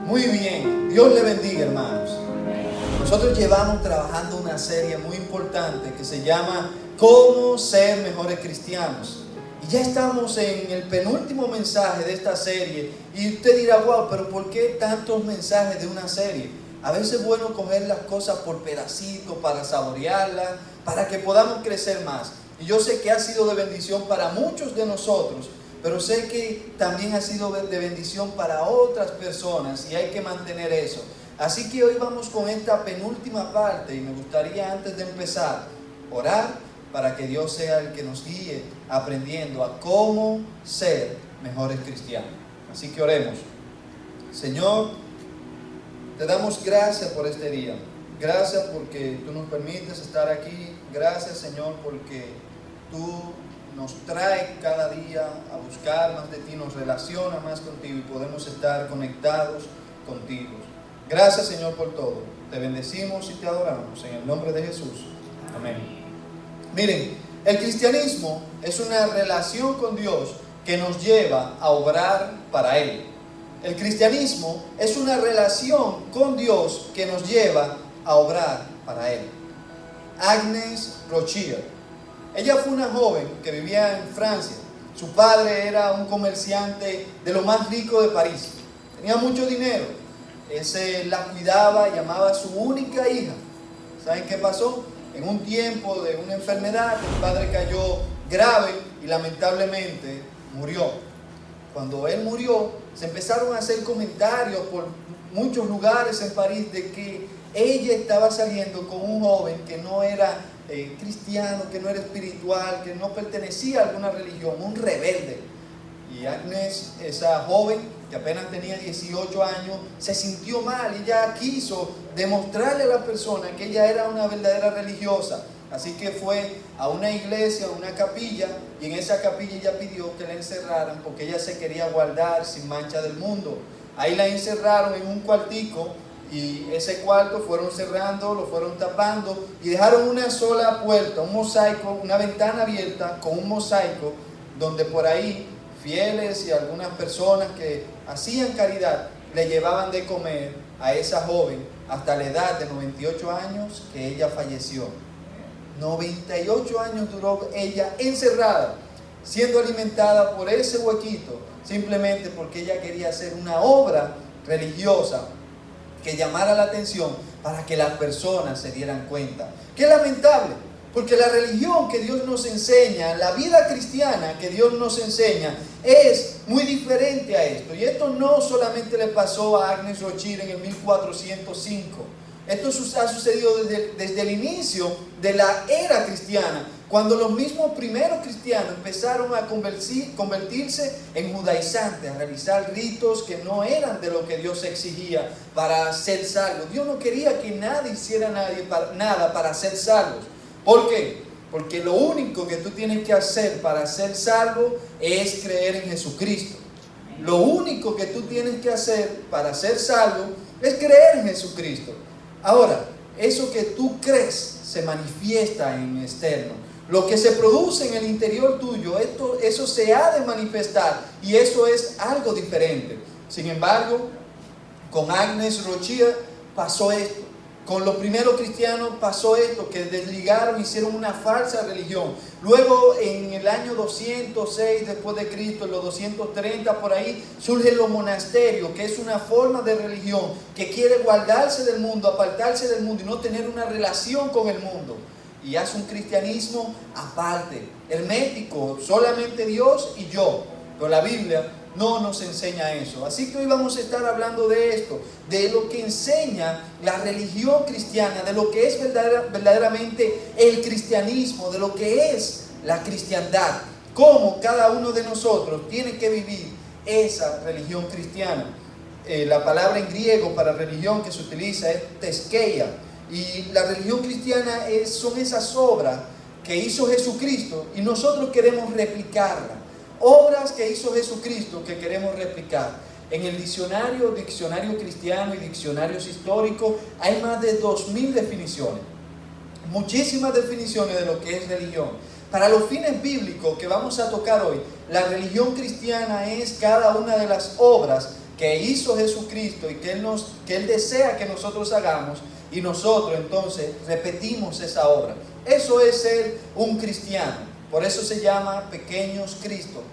Muy bien, Dios le bendiga, hermanos. Nosotros llevamos trabajando una serie muy importante que se llama Cómo ser mejores cristianos. Y ya estamos en el penúltimo mensaje de esta serie. Y usted dirá, wow, pero ¿por qué tantos mensajes de una serie? A veces es bueno coger las cosas por pedacitos para saborearlas, para que podamos crecer más. Y yo sé que ha sido de bendición para muchos de nosotros, pero sé que también ha sido de bendición para otras personas y hay que mantener eso. Así que hoy vamos con esta penúltima parte y me gustaría, antes de empezar, orar para que Dios sea el que nos guíe aprendiendo a cómo ser mejores cristianos. Así que oremos. Señor, te damos gracias por este día. Gracias porque tú nos permites estar aquí. Gracias, Señor, porque tú nos trae cada día a buscar más de ti, nos relaciona más contigo y podemos estar conectados contigo. Gracias, Señor, por todo. Te bendecimos y te adoramos en el nombre de Jesús. Amén. Miren, el cristianismo es una relación con Dios que nos lleva a obrar para Él. El cristianismo es una relación con Dios que nos lleva a obrar para Él. Agnes Rochier. Ella fue una joven que vivía en Francia. Su padre era un comerciante de lo más rico de París. Tenía mucho dinero. Él se la cuidaba y amaba a su única hija. ¿Saben qué pasó? En un tiempo de una enfermedad, el padre cayó grave y lamentablemente murió. Cuando él murió, se empezaron a hacer comentarios por muchos lugares en París de que ella estaba saliendo con un joven que no era cristiano, que no era espiritual, que no pertenecía a alguna religión, un rebelde. Y Agnes, esa joven que apenas tenía 18 años, se sintió mal. Ella quiso demostrarle a la persona que ella era una verdadera religiosa. Así que fue a una iglesia, a una capilla, y en esa capilla ella pidió que la encerraran porque ella se quería guardar sin mancha del mundo. Ahí la encerraron en un cuartico. Y ese cuarto fueron cerrando, lo fueron tapando y dejaron una sola puerta, un mosaico, una ventana abierta con un mosaico donde por ahí fieles y algunas personas que hacían caridad le llevaban de comer a esa joven hasta la edad de 98 años que ella falleció. 98 años duró ella encerrada, siendo alimentada por ese huequito, simplemente porque ella quería hacer una obra religiosa que llamara la atención para que las personas se dieran cuenta. Qué lamentable, porque la religión que Dios nos enseña, la vida cristiana que Dios nos enseña, es muy diferente a esto. Y esto no solamente le pasó a Agnes Rochier en el 1405. Esto ha sucedido desde el inicio de la era cristiana, cuando los mismos primeros cristianos empezaron a convertirse en judaizantes, a realizar ritos que no eran de lo que Dios exigía para ser salvos. Dios no quería que nadie hiciera nada para ser salvos. ¿Por qué? Porque lo único que tú tienes que hacer para ser salvo es creer en Jesucristo. Lo único que tú tienes que hacer para ser salvo es creer en Jesucristo. Ahora, eso que tú crees se manifiesta en externo. Lo que se produce en el interior tuyo, eso se ha de manifestar y eso es algo diferente. Sin embargo, con Agnes Rochier pasó esto. Con los primeros cristianos pasó esto, que desligaron, hicieron una falsa religión. Luego, en el año 206 después de Cristo, en los 230 por ahí, surgen los monasterios, que es una forma de religión que quiere guardarse del mundo, apartarse del mundo y no tener una relación con el mundo. Y hace un cristianismo aparte, hermético, solamente Dios y yo. Pero la Biblia no nos enseña eso. Así que hoy vamos a estar hablando de esto, de lo que enseña la religión cristiana, de lo que es verdaderamente el cristianismo, de lo que es la cristiandad, cómo cada uno de nosotros tiene que vivir esa religión cristiana. La palabra en griego para religión que se utiliza es teskeia, y la religión cristiana son esas obras que hizo Jesucristo y nosotros queremos replicarla. Obras que hizo Jesucristo que queremos replicar. En el diccionario cristiano y diccionarios históricos hay más de 2000 definiciones. Muchísimas definiciones de lo que es religión. Para los fines bíblicos que vamos a tocar hoy, la religión cristiana es cada una de las obras que hizo Jesucristo y que Él desea que nosotros hagamos, y nosotros entonces repetimos esa obra. Eso es ser un cristiano. Por eso se llama pequeños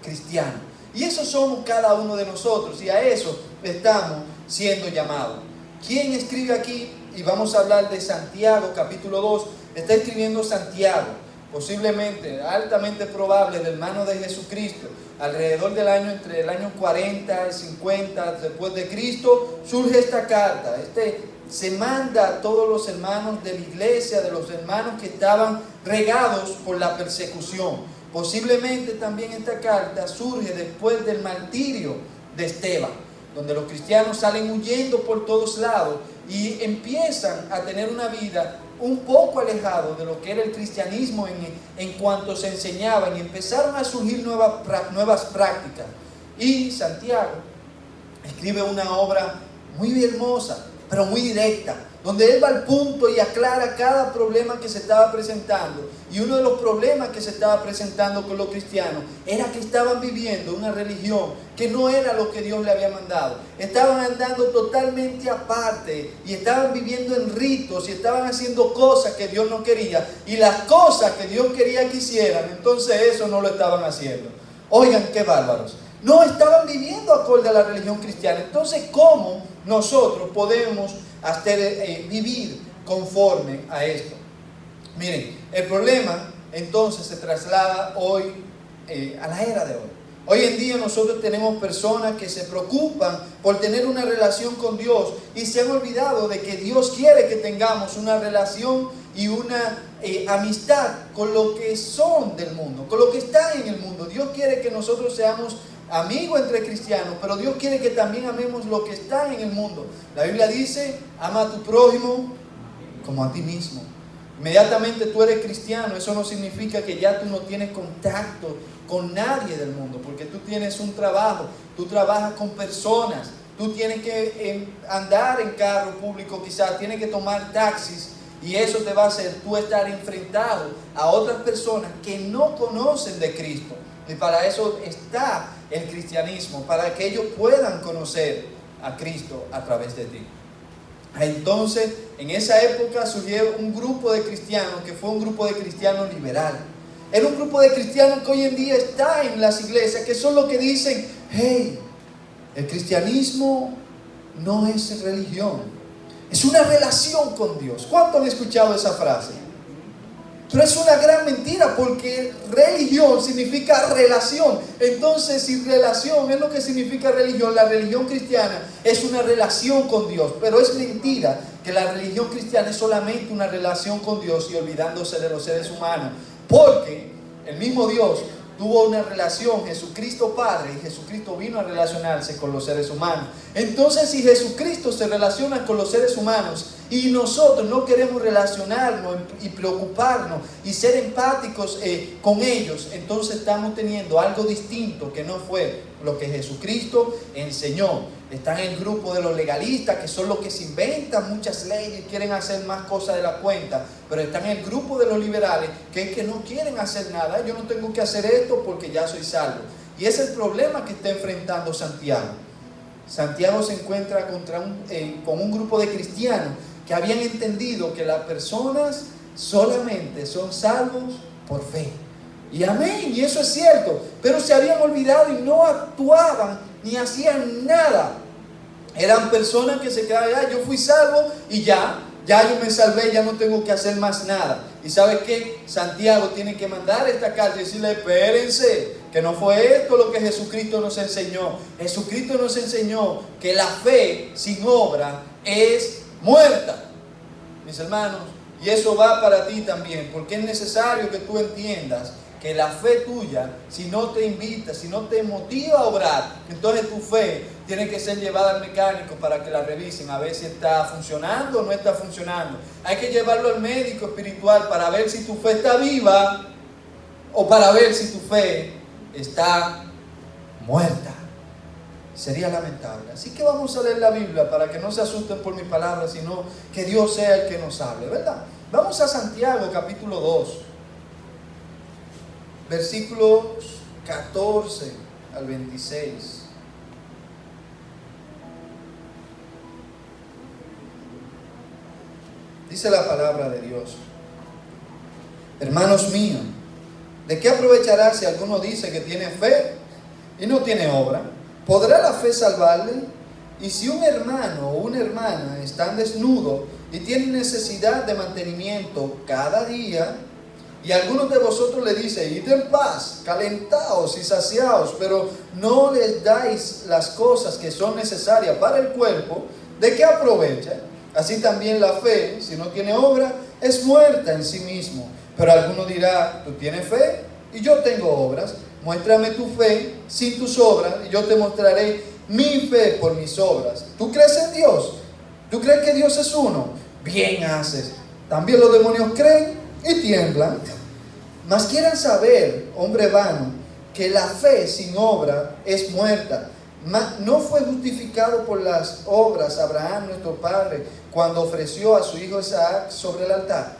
cristianos. Y eso somos cada uno de nosotros, y a eso estamos siendo llamados. ¿Quién escribe aquí? Y vamos a hablar de Santiago, capítulo 2. Está escribiendo Santiago, posiblemente, altamente probable, el hermano de Jesucristo. Alrededor del año, entre el año 40 y 50 después de Cristo, surge esta carta. Se manda a todos los hermanos de la iglesia, de los hermanos que estaban regados por la persecución. Posiblemente también esta carta surge después del martirio de Esteban, donde los cristianos salen huyendo por todos lados y empiezan a tener una vida un poco alejado de lo que era el cristianismo en cuanto se enseñaban, y empezaron a surgir nuevas prácticas. Y Santiago escribe una obra muy hermosa, pero muy directa, donde él va al punto y aclara cada problema que se estaba presentando. Y uno de los problemas que se estaba presentando con los cristianos era que estaban viviendo una religión que no era lo que Dios le había mandado. Estaban andando totalmente aparte y estaban viviendo en ritos y estaban haciendo cosas que Dios no quería, y las cosas que Dios quería que hicieran, entonces eso no lo estaban haciendo. Oigan, qué bárbaros. No estaban viviendo acorde a la religión cristiana. Entonces, ¿cómo nosotros podemos vivir conforme a esto? Miren, el problema entonces se traslada hoy a la era de hoy. Hoy en día nosotros tenemos personas que se preocupan por tener una relación con Dios y se han olvidado de que Dios quiere que tengamos una relación y una amistad con lo que son del mundo, con lo que está en el mundo. Dios quiere que nosotros seamos amigos entre cristianos, pero Dios quiere que también amemos lo que está en el mundo. La Biblia dice: ama a tu prójimo como a ti mismo. Inmediatamente tú eres cristiano, eso no significa que ya tú no tienes contacto con nadie del mundo, porque tú tienes un trabajo, tú trabajas con personas, tú tienes que andar en carro público, quizás tienes que tomar taxis, y eso te va a hacer tú estar enfrentado a otras personas que no conocen de Cristo. Y para eso está el cristianismo, para que ellos puedan conocer a Cristo a través de ti. Entonces, en esa época surgió un grupo de cristianos que fue un grupo de cristianos liberal. Era un grupo de cristianos que hoy en día está en las iglesias, que son los que dicen: hey, el cristianismo no es religión, es una relación con Dios. ¿Cuántos han escuchado esa frase? Pero es una gran mentira, porque religión significa relación. Entonces, si relación es lo que significa religión, la religión cristiana es una relación con Dios. Pero es mentira que la religión cristiana es solamente una relación con Dios y olvidándose de los seres humanos. Porque el mismo Dios tuvo una relación, Jesucristo Padre, y Jesucristo vino a relacionarse con los seres humanos. Entonces, si Jesucristo se relaciona con los seres humanos y nosotros no queremos relacionarnos y preocuparnos y ser empáticos con ellos, entonces estamos teniendo algo distinto que no fue lo que Jesucristo enseñó. Están en el grupo de los legalistas, que son los que se inventan muchas leyes y quieren hacer más cosas de la cuenta. Pero están en el grupo de los liberales, que es que no quieren hacer nada. Yo no tengo que hacer esto porque ya soy salvo. Y ese es el problema que está enfrentando Santiago. Santiago se encuentra con un grupo de cristianos que habían entendido que las personas solamente son salvos por fe. Y amén, y eso es cierto. Pero se habían olvidado y no actuaban ni hacían nada. Eran personas que se quedaban: yo fui salvo y ya yo me salvé, ya no tengo que hacer más nada. ¿Y sabes qué? Santiago tiene que mandar esta carta y decirle: espérense, que no fue esto lo que Jesucristo nos enseñó. Jesucristo nos enseñó que la fe sin obra es muerta. Mis hermanos, y eso va para ti también, porque es necesario que tú entiendas que la fe tuya, si no te invita, si no te motiva a obrar, entonces tu fe tiene que ser llevada al mecánico para que la revisen, a ver si está funcionando o no está funcionando. Hay que llevarlo al médico espiritual para ver si tu fe está viva o para ver si tu fe está muerta. Sería lamentable. Así que vamos a leer la Biblia para que no se asusten por mis palabras, sino que Dios sea el que nos hable, ¿verdad? Vamos a Santiago capítulo 2. Versículos 14 al 26. Dice la palabra de Dios: hermanos míos, ¿de qué aprovechará si alguno dice que tiene fe y no tiene obra? ¿Podrá la fe salvarle? Y si un hermano o una hermana están desnudos y tienen necesidad de mantenimiento cada día, y algunos de vosotros le dice: id en paz, calentaos y saciaos, pero no les dais las cosas que son necesarias para el cuerpo, ¿de qué aprovecha? Así también la fe, si no tiene obra, es muerta en sí mismo. Pero alguno dirá: tú tienes fe y yo tengo obras. Muéstrame tu fe sin tus obras y yo te mostraré mi fe por mis obras. ¿Tú crees en Dios? ¿Tú crees que Dios es uno? Bien haces. También los demonios creen y tiemblan. Mas quieran saber, hombre vano, que la fe sin obra es muerta. ¿No fue justificado por las obras Abraham, nuestro padre, cuando ofreció a su hijo Isaac sobre el altar?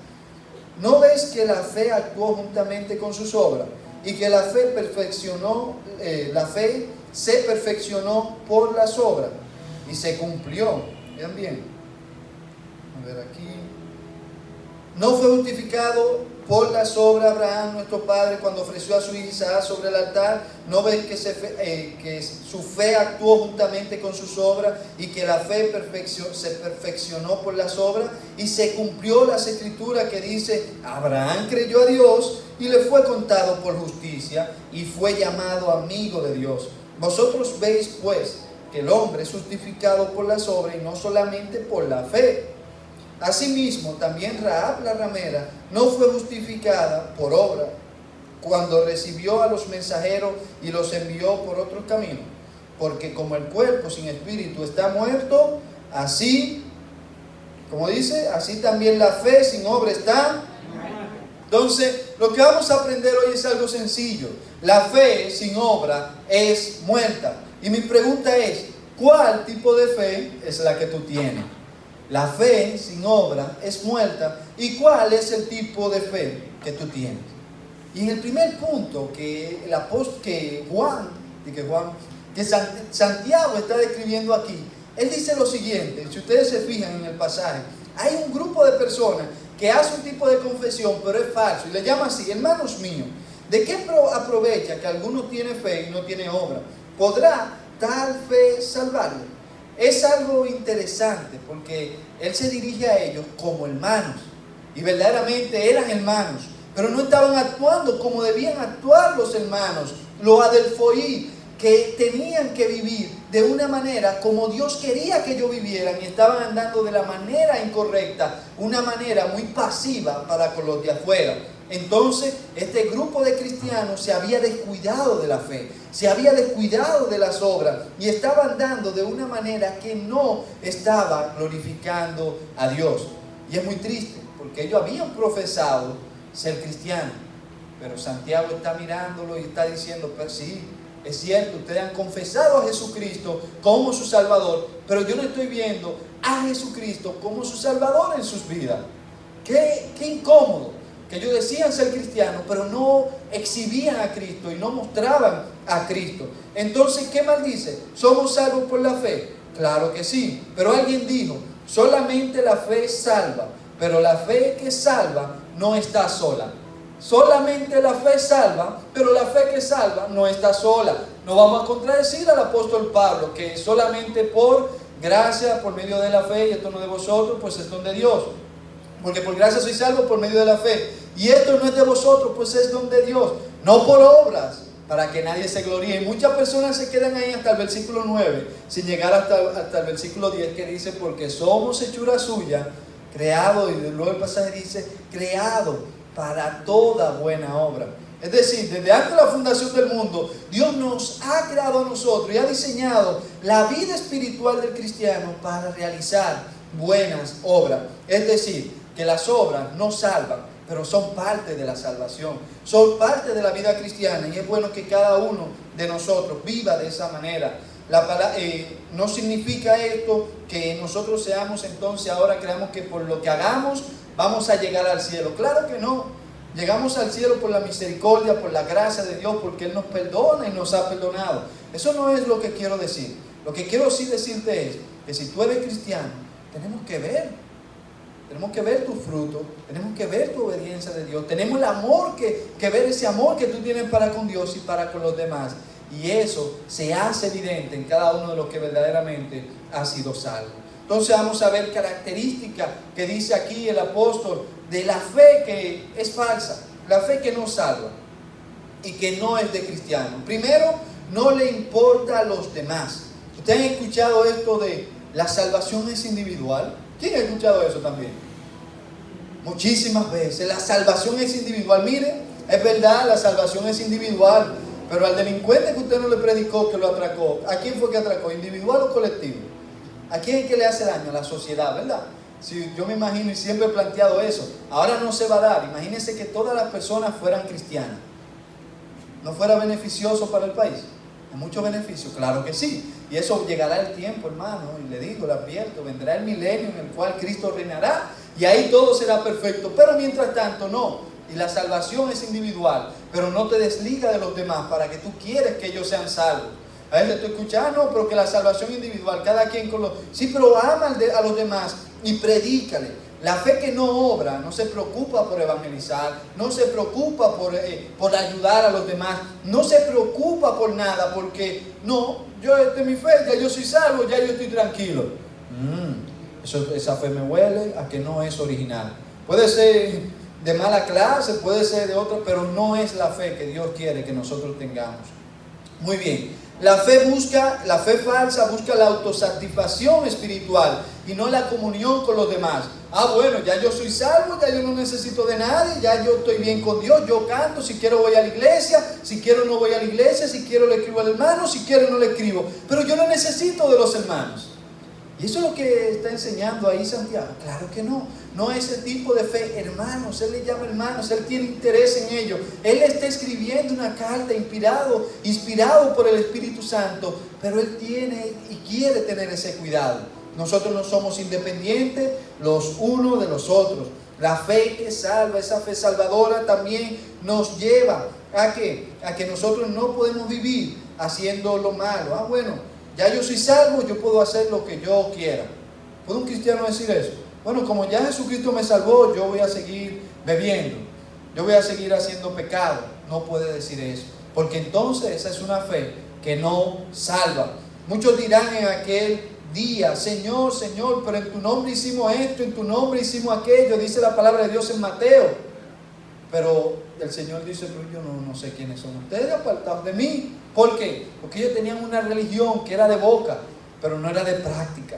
¿No ves que la fe actuó juntamente con sus obras? Y que la fe se perfeccionó por las obras y se cumplió. Vean bien. A ver aquí. ¿No fue justificado por las obras Abraham, nuestro padre, cuando ofreció a su hijo Isaac sobre el altar? ¿No ves que su fe actuó juntamente con sus obras y que la fe se perfeccionó por las obras? Y se cumplió las escrituras que dice: Abraham creyó a Dios y le fue contado por justicia y fue llamado amigo de Dios. Vosotros veis pues que el hombre es justificado por las obras y no solamente por la fe. Asimismo, también Rahab la ramera no fue justificada por obra cuando recibió a los mensajeros y los envió por otro camino. Porque como el cuerpo sin espíritu está muerto, así, como dice, así también la fe sin obra está. Entonces, lo que vamos a aprender hoy es algo sencillo. La fe sin obra es muerta. Y mi pregunta es: ¿cuál tipo de fe es la que tú tienes? La fe sin obra es muerta. ¿Y cuál es el tipo de fe que tú tienes? Y en el primer punto que Santiago está describiendo aquí, él dice lo siguiente. Si ustedes se fijan en el pasaje, hay un grupo de personas que hace un tipo de confesión, pero es falso, y le llama así: hermanos míos, ¿de qué aprovecha que alguno tiene fe y no tiene obra? ¿Podrá tal fe salvarle? Es algo interesante porque él se dirige a ellos como hermanos, y verdaderamente eran hermanos, pero no estaban actuando como debían actuar los hermanos, los adelfoí, que tenían que vivir de una manera como Dios quería que ellos vivieran, y estaban andando de la manera incorrecta, una manera muy pasiva para con los de afuera. Entonces, este grupo de cristianos se había descuidado de la fe, se había descuidado de las obras y estaba andando de una manera que no estaba glorificando a Dios. Y es muy triste porque ellos habían profesado ser cristianos, pero Santiago está mirándolo y está diciendo: pues sí, es cierto, ustedes han confesado a Jesucristo como su Salvador, pero yo no estoy viendo a Jesucristo como su Salvador en sus vidas. Qué incómodo que ellos decían ser cristianos, pero no exhibían a Cristo y no mostraban a Cristo. Entonces, ¿qué mal dice? ¿Somos salvos por la fe? Claro que sí, pero alguien dijo: solamente la fe salva, pero la fe que salva no está sola. Solamente la fe salva, pero la fe que salva no está sola. No vamos a contradecir al apóstol Pablo, que solamente por gracia, por medio de la fe, y esto no de vosotros, pues es don de Dios. Porque por gracia soy salvo por medio de la fe. Y esto no es de vosotros, pues es don de Dios. No por obras, para que nadie se gloríe. Y muchas personas se quedan ahí hasta el versículo 9, sin llegar hasta el versículo 10, que dice: porque somos hechura suya, creado, y luego el pasaje dice: creado para toda buena obra. Es decir, desde antes de la fundación del mundo, Dios nos ha creado a nosotros y ha diseñado la vida espiritual del cristiano para realizar buenas obras. Es decir, que las obras no salvan, pero son parte de la salvación, son parte de la vida cristiana, y es bueno que cada uno de nosotros viva de esa manera. No significa esto que nosotros seamos entonces ahora creamos que por lo que hagamos vamos a llegar al cielo. Claro que no. Llegamos al cielo por la misericordia, por la gracia de Dios, porque Él nos perdona y nos ha perdonado. Eso no es lo que quiero decir. Lo que quiero sí decirte es que si tú eres cristiano, tenemos que ver Tenemos que ver tu fruto, tenemos que ver tu obediencia de Dios. Tenemos el amor que ver ese amor que tú tienes para con Dios y para con los demás. Y eso se hace evidente en cada uno de los que verdaderamente ha sido salvo. Entonces vamos a ver características que dice aquí el apóstol de la fe que es falsa, la fe que no salva y que no es de cristiano. Primero, no le importa a los demás. ¿Ustedes han escuchado esto de la salvación es individual? ¿Quién ha escuchado eso también? Muchísimas veces. La salvación es individual. Mire, es verdad, la salvación es individual. Pero al delincuente que usted no le predicó, que lo atracó, ¿a quién fue que atracó? ¿Individual o colectivo? ¿A quién es que le hace daño? A la sociedad, ¿verdad? Si yo me imagino y siempre he planteado eso. Ahora no se va a dar. Imagínense que todas las personas fueran cristianas. ¿No fuera beneficioso para el país? ¿Hay mucho beneficio? Claro que sí. Y eso llegará el tiempo, hermano. Y le digo, le advierto, vendrá el milenio en el cual Cristo reinará. Y ahí todo será perfecto. Pero mientras tanto, no. Y la salvación es individual. Pero no te desliga de los demás para que tú quieres que ellos sean salvos. A veces tú escuchas, no, pero que la salvación es individual. Cada quien con los... Sí, pero ama a los demás y predícale. La fe que no obra no se preocupa por evangelizar, no se preocupa por ayudar a los demás, no se preocupa por nada, porque no, esta es mi fe, ya yo soy salvo, ya yo estoy tranquilo. Esa fe me huele a que no es original. Puede ser de mala clase, puede ser de otra, pero no es la fe que Dios quiere que nosotros tengamos. Muy bien. La fe falsa busca la autosatisfacción espiritual y no la comunión con los demás. Bueno, ya yo soy salvo, ya yo no necesito de nadie, ya yo estoy bien con Dios, yo canto, si quiero voy a la iglesia, si quiero no voy a la iglesia, si quiero le escribo al hermano, si quiero no le escribo, pero yo no necesito de los hermanos. ¿Y eso es lo que está enseñando ahí Santiago? Claro que no. No es ese tipo de fe, hermanos. Él le llama hermanos, él tiene interés en ello. Él está escribiendo una carta inspirado por el Espíritu Santo, pero él tiene y quiere tener ese cuidado. Nosotros no somos independientes los unos de los otros. La fe que salva, esa fe salvadora también nos lleva a que nosotros no podemos vivir haciendo lo malo. Bueno, ya yo soy salvo, yo puedo hacer lo que yo quiera. ¿Puede un cristiano decir eso? Bueno, como ya Jesucristo me salvó, yo voy a seguir bebiendo, yo voy a seguir haciendo pecado. No puede decir eso, porque entonces esa es una fe que no salva. Muchos dirán en aquel día, Señor, Señor, pero en tu nombre hicimos esto, en tu nombre hicimos aquello, dice la palabra de Dios en Mateo. Pero el Señor dice, pero yo no sé quiénes son ustedes, apartados de mí. ¿Por qué? Porque ellos tenían una religión que era de boca, pero no era de práctica.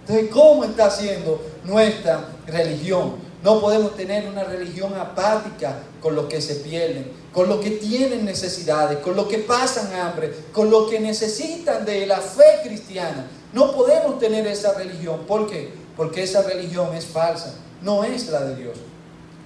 Entonces, ¿cómo está haciendo nuestra religión? No podemos tener una religión apática con los que se pierden, con los que tienen necesidades, con los que pasan hambre, con los que necesitan de la fe cristiana. No podemos tener esa religión. ¿Por qué? Porque esa religión es falsa, no es la de Dios.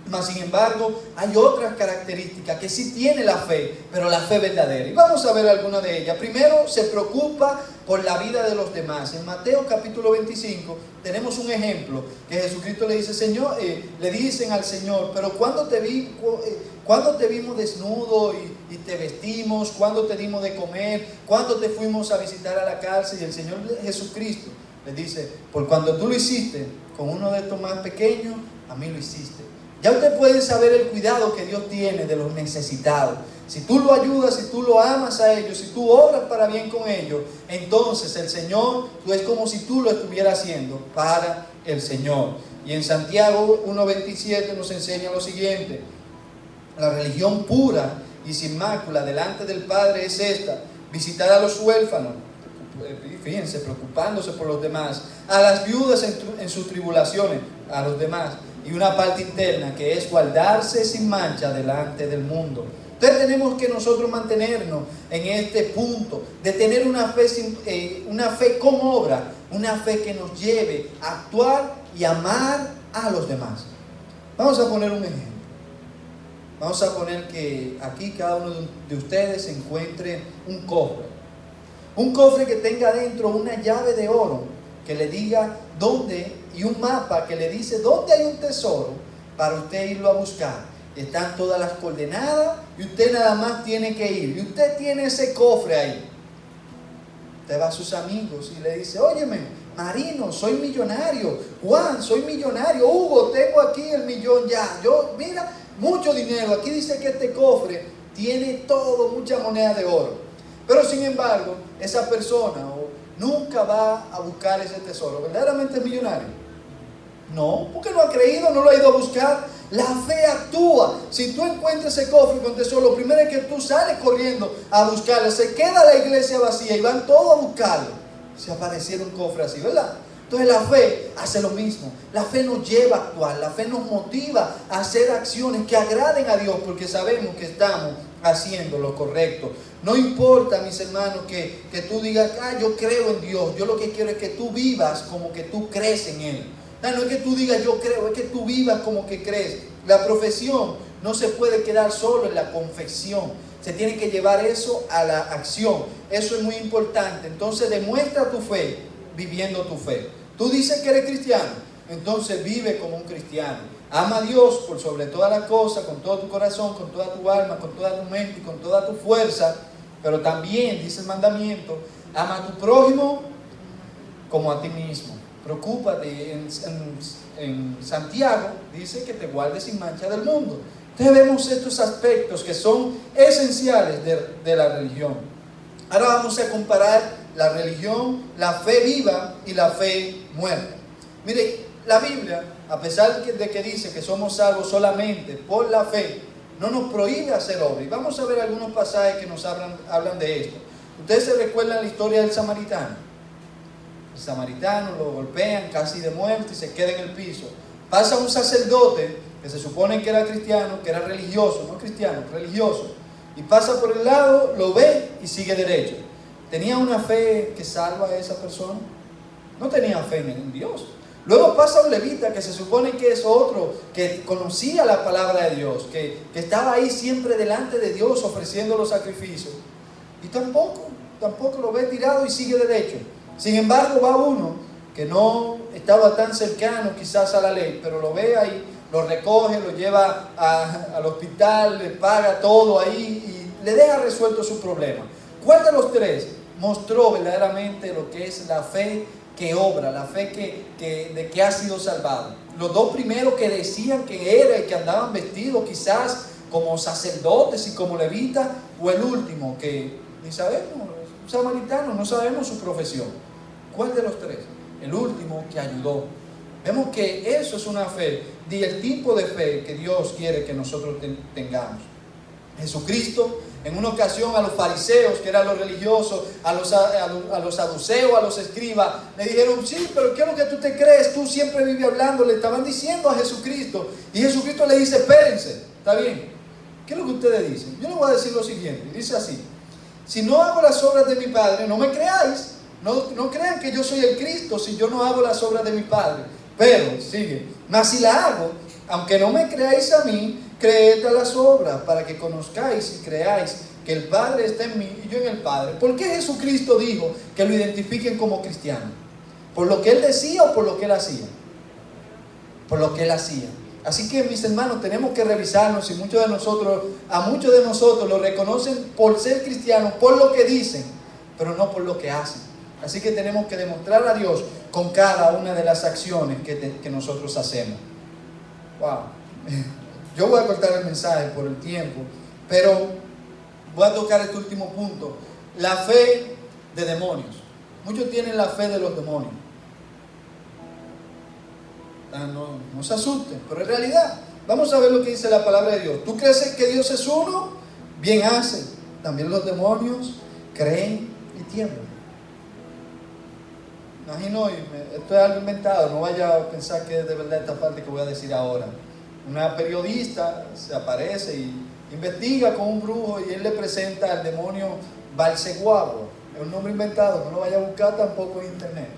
Mas sin embargo, hay otras características que sí tiene la fe, pero la fe verdadera. Y vamos a ver algunas de ellas. Primero, se preocupa por la vida de los demás. En Mateo capítulo 25 tenemos un ejemplo que Jesucristo le dice, Señor, le dicen al Señor, pero ¿cuándo te vimos desnudo y te vestimos? ¿Cuándo te dimos de comer? ¿Cuándo te fuimos a visitar a la cárcel? Y el Señor Jesucristo le dice, por cuando tú lo hiciste con uno de estos más pequeños, a mí lo hiciste. Ya usted puede saber el cuidado que Dios tiene de los necesitados. Si tú lo ayudas, si tú lo amas a ellos, si tú obras para bien con ellos, entonces el Señor, tú es como si tú lo estuvieras haciendo para el Señor. Y en Santiago 1:27 nos enseña lo siguiente: la religión pura y sin mácula delante del Padre es esta: visitar a los huérfanos, fíjense, preocupándose por los demás, a las viudas en sus tribulaciones, a los demás, y una parte interna que es guardarse sin mancha delante del mundo. Entonces tenemos que nosotros mantenernos en este punto de tener una fe con obra, una fe que nos lleve a actuar y amar a los demás. Vamos a poner un ejemplo. Vamos a poner que aquí cada uno de ustedes encuentre un cofre. Un cofre que tenga dentro una llave de oro que le diga dónde, y un mapa que le dice dónde hay un tesoro para usted irlo a buscar. Están todas las coordenadas y usted nada más tiene que ir. Y usted tiene ese cofre ahí. Usted va a sus amigos y le dice, óyeme, Marino, soy millonario. Juan, soy millonario. Hugo, tengo aquí el millón ya. Yo, mira, mucho dinero. Aquí dice que este cofre tiene todo, mucha moneda de oro. Pero sin embargo, esa persona nunca va a buscar ese tesoro. ¿Verdaderamente es millonario? No, porque no ha creído, no lo ha ido a buscar. La fe actúa. Si tú encuentras ese cofre con tesoro, lo primero es que tú sales corriendo a buscarlo. Se queda la iglesia vacía y van todos a buscarlo. Si apareciera un cofre así, ¿verdad? Entonces la fe hace lo mismo. La fe nos lleva a actuar. La fe nos motiva a hacer acciones que agraden a Dios, porque sabemos que estamos haciendo lo correcto. No importa, mis hermanos, que tú digas, yo creo en Dios. Yo lo que quiero es que tú vivas como que tú crees en Él. No es que tú digas yo creo, es que tú vivas como que crees. La profesión no se puede quedar solo en la confesión. Se tiene que llevar eso a la acción. Eso es muy importante. Entonces demuestra tu fe viviendo tu fe. Tú dices que eres cristiano, entonces vive como un cristiano. Ama a Dios por sobre todas las cosas, con todo tu corazón, con toda tu alma, con toda tu mente y con toda tu fuerza. Pero también, dice el mandamiento, ama a tu prójimo como a ti mismo. Preocúpate. En Santiago dice que te guardes sin mancha del mundo. Entonces vemos estos aspectos que son esenciales de la religión. Ahora vamos a comparar la religión, la fe viva y la fe muerta. Mire, la Biblia, a pesar de que dice que somos salvos solamente por la fe, no nos prohíbe hacer obra. Y vamos a ver algunos pasajes que nos hablan de esto. Ustedes se recuerdan la historia del samaritano. El samaritano lo golpean casi de muerte y se queda en el piso. Pasa un sacerdote que se supone que era cristiano, que era religioso, no cristiano, religioso, y pasa por el lado, lo ve y sigue derecho. ¿Tenía una fe que salva a esa persona? No tenía fe en Dios. Luego pasa un levita que se supone que es otro, que conocía la palabra de Dios, que estaba ahí siempre delante de Dios ofreciendo los sacrificios, y tampoco lo ve tirado y sigue derecho. Sin embargo, va uno que no estaba tan cercano quizás a la ley, pero lo ve ahí, lo recoge, lo lleva al hospital, le paga todo ahí y le deja resuelto su problema. ¿Cuál de los tres mostró verdaderamente lo que es la fe que obra, la fe de que ha sido salvado? Los dos primeros que decían que era y que andaban vestidos quizás como sacerdotes y como levitas, o el último que ni sabemos, un samaritano, no sabemos su profesión. ¿Cuál de los tres? El último que ayudó. Vemos que eso es una fe, y el tipo de fe que Dios quiere que nosotros tengamos. Jesucristo, en una ocasión a los fariseos, que eran los religiosos, a los saduceos, a los escribas, le dijeron, sí, pero ¿qué es lo que tú te crees? Tú siempre vives hablando. Le estaban diciendo a Jesucristo, y Jesucristo le dice, espérense, ¿está bien? ¿Qué es lo que ustedes dicen? Yo les voy a decir lo siguiente, dice así: si no hago las obras de mi Padre, no me creáis. No crean que yo soy el Cristo si yo no hago las obras de mi Padre. Pero, sigue, mas si la hago, aunque no me creáis a mí, creed a las obras, para que conozcáis y creáis que el Padre está en mí y yo en el Padre. ¿Por qué Jesucristo dijo que lo identifiquen como cristiano? ¿Por lo que Él decía o por lo que Él hacía? Por lo que Él hacía. Así que, mis hermanos, tenemos que revisarnos, y a muchos de nosotros lo reconocen por ser cristianos, por lo que dicen, pero no por lo que hacen. Así que tenemos que demostrar a Dios con cada una de las acciones que nosotros hacemos. Wow. Yo voy a cortar el mensaje por el tiempo, pero voy a tocar este último punto. La fe de demonios. Muchos tienen la fe de los demonios. No se asusten, pero en realidad, vamos a ver lo que dice la palabra de Dios. ¿Tú crees que Dios es uno? Bien hace. También los demonios creen y tiemblan. Imagino, esto es algo inventado, no vaya a pensar que es de verdad esta parte que voy a decir ahora. Una periodista se aparece y investiga con un brujo, y él le presenta al demonio Balseguagua. Es un nombre inventado, no lo vaya a buscar tampoco en internet.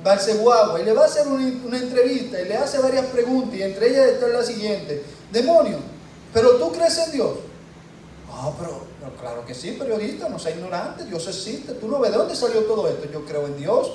Balseguagua, y le va a hacer una entrevista y le hace varias preguntas, y entre ellas está la siguiente: demonio, ¿pero tú crees en Dios? Pero claro que sí, periodista, no seas ignorante, Dios existe, tú no ves de dónde salió todo esto. Yo creo en Dios.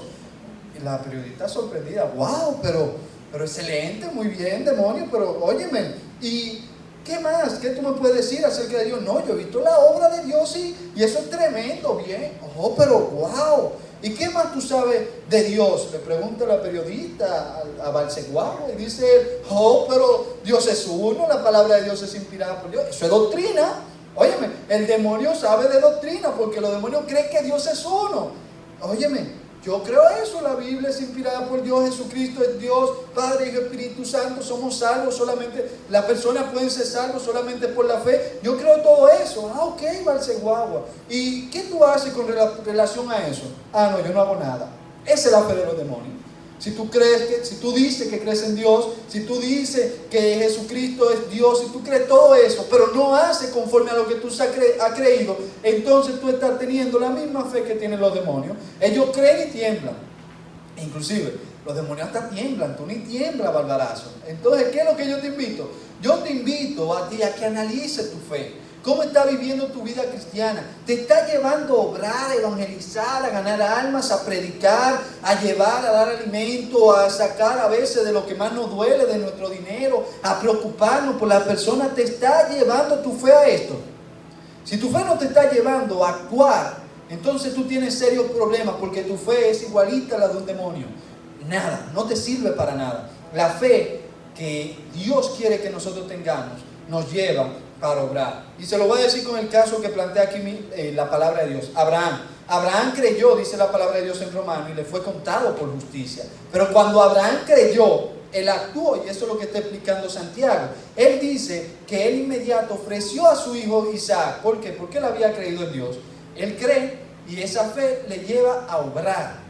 Y la periodista sorprendida, wow, pero excelente, muy bien, demonio, pero óyeme, ¿y qué más? ¿Qué tú me puedes decir acerca de Dios? No, yo he visto la obra de Dios y eso es tremendo, bien. Pero wow, ¿Y qué más tú sabes de Dios? Le pregunta la periodista a Balseguagua y dice, oh, pero Dios es uno, la palabra de Dios es inspirada por Dios. Eso es doctrina. Óyeme, el demonio sabe de doctrina porque los demonios creen que Dios es uno. Óyeme, yo creo eso, la Biblia es inspirada por Dios, Jesucristo es Dios, Padre, Hijo, Espíritu Santo, somos salvos solamente, las personas pueden ser salvos solamente por la fe. Yo creo todo eso. Ah, ok, Balseguagua. ¿Y qué tú haces con relación a eso? Ah, no, yo no hago nada. Esa es la fe de los demonios. Si tú dices que crees en Dios, si tú dices que Jesucristo es Dios, si tú crees todo eso, pero no haces conforme a lo que tú has creído, entonces tú estás teniendo la misma fe que tienen los demonios. Ellos creen y tiemblan. Inclusive, los demonios hasta tiemblan, tú ni tiemblas, barbarazo. Entonces, ¿qué es lo que yo te invito? Yo te invito a ti a que analices tu fe. ¿Cómo estás viviendo tu vida cristiana? ¿Te está llevando a obrar, a evangelizar, a ganar almas, a predicar, a llevar, a dar alimento, a sacar a veces de lo que más nos duele, de nuestro dinero, a preocuparnos por las personas? ¿Te está llevando tu fe a esto? Si tu fe no te está llevando a actuar, entonces tú tienes serios problemas porque tu fe es igualita a la de un demonio. Nada, no te sirve para nada. La fe que Dios quiere que nosotros tengamos nos lleva para obrar. Y se lo voy a decir con el caso que plantea aquí la palabra de Dios. Abraham creyó, dice la palabra de Dios en Romanos, y le fue contado por justicia. Pero cuando Abraham creyó, él actuó, y eso es lo que está explicando Santiago. Él dice que él inmediato ofreció a su hijo Isaac. ¿Por qué? Porque él había creído en Dios. Él cree y esa fe le lleva a obrar.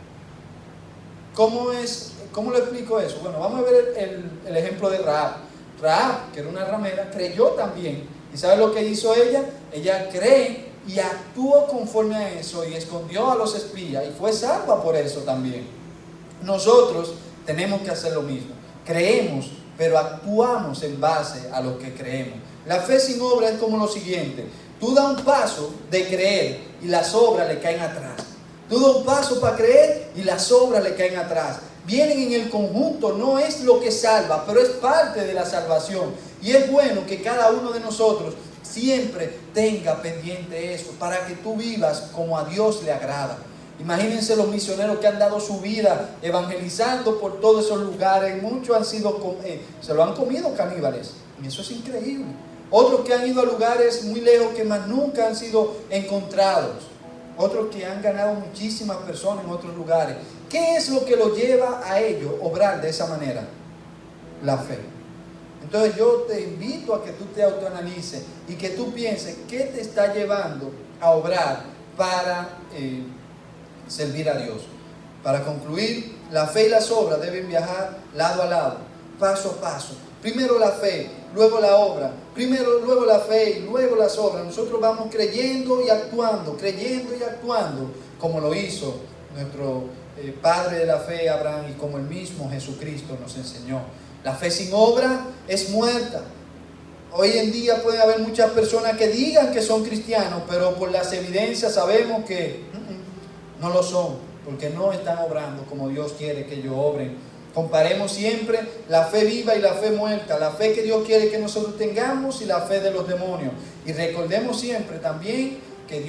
¿Cómo lo explico eso? Bueno, vamos a ver el ejemplo de Rahab. Rahab, que era una ramera, creyó también. ¿Y sabe lo que hizo ella? Ella cree y actuó conforme a eso y escondió a los espías y fue salva por eso también. Nosotros tenemos que hacer lo mismo. Creemos, pero actuamos en base a lo que creemos. La fe sin obra es como lo siguiente. Tú das un paso de creer y las obras le caen atrás. Tú das un paso para creer y las obras le caen atrás. Vienen en el conjunto, no es lo que salva, pero es parte de la salvación. Y es bueno que cada uno de nosotros siempre tenga pendiente eso, para que tú vivas como a Dios le agrada. Imagínense los misioneros que han dado su vida evangelizando por todos esos lugares. Muchos han sido, se lo han comido caníbales. Y eso es increíble. Otros que han ido a lugares muy lejos que más nunca han sido encontrados. Otros que han ganado muchísimas personas en otros lugares. ¿Qué es lo que los lleva a ellos obrar de esa manera? La fe. Entonces yo te invito a que tú te autoanalices y que tú pienses qué te está llevando a obrar para servir a Dios. Para concluir, la fe y las obras deben viajar lado a lado, paso a paso. Primero la fe, luego la obra. Luego la fe y luego las obras. Nosotros vamos creyendo y actuando, como lo hizo nuestro padre de la fe, Abraham, y como el mismo Jesucristo nos enseñó. La fe sin obra es muerta. Hoy en día puede haber muchas personas que digan que son cristianos, pero por las evidencias sabemos que no lo son, porque no están obrando como Dios quiere que ellos obren. Comparemos siempre la fe viva y la fe muerta, la fe que Dios quiere que nosotros tengamos y la fe de los demonios. Y recordemos siempre también que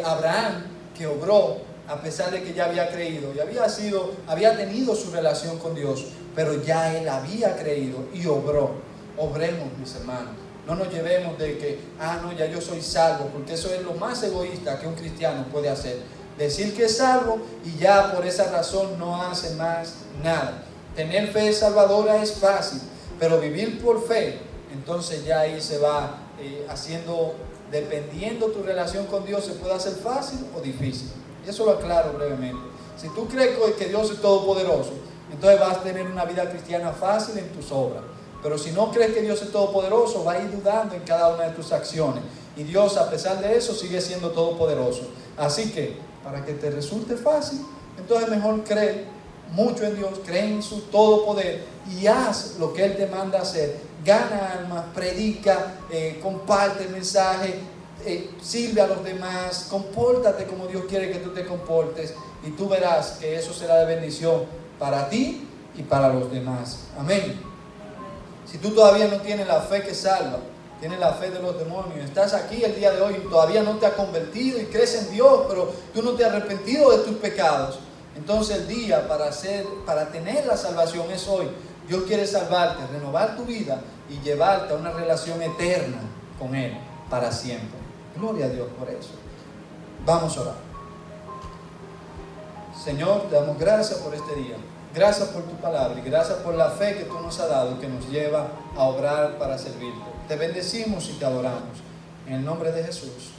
Abraham, que obró a pesar de que ya había creído y había tenido su relación con Dios, pero ya él había creído y obró. Obremos, mis hermanos. No nos llevemos de que, no, ya yo soy salvo, porque eso es lo más egoísta que un cristiano puede hacer. Decir que es salvo y ya por esa razón no hace más nada. Tener fe salvadora es fácil, pero vivir por fe, entonces ya ahí se va haciendo, dependiendo tu relación con Dios, se puede hacer fácil o difícil. Y eso lo aclaro brevemente. Si tú crees que Dios es todopoderoso, entonces vas a tener una vida cristiana fácil en tus obras. Pero si no crees que Dios es todopoderoso, vas a ir dudando en cada una de tus acciones. Y Dios, a pesar de eso, sigue siendo todopoderoso. Así que, para que te resulte fácil, entonces mejor cree mucho en Dios, cree en su todo poder y haz lo que Él te manda hacer. Gana almas, predica, comparte el mensaje, sirve a los demás, compórtate como Dios quiere que tú te comportes y tú verás que eso será de bendición para ti y para los demás. Amén. Si tú todavía no tienes la fe que salva, tienes la fe de los demonios, estás aquí el día de hoy y todavía no te has convertido y crees en Dios, pero tú no te has arrepentido de tus pecados. Entonces el día para tener la salvación es hoy. Dios quiere salvarte, renovar tu vida y llevarte a una relación eterna con Él para siempre. Gloria a Dios por eso. Vamos a orar. Señor, te damos gracias por este día. Gracias por tu palabra y gracias por la fe que tú nos has dado, que nos lleva a obrar para servirte. Te bendecimos y te adoramos. En el nombre de Jesús.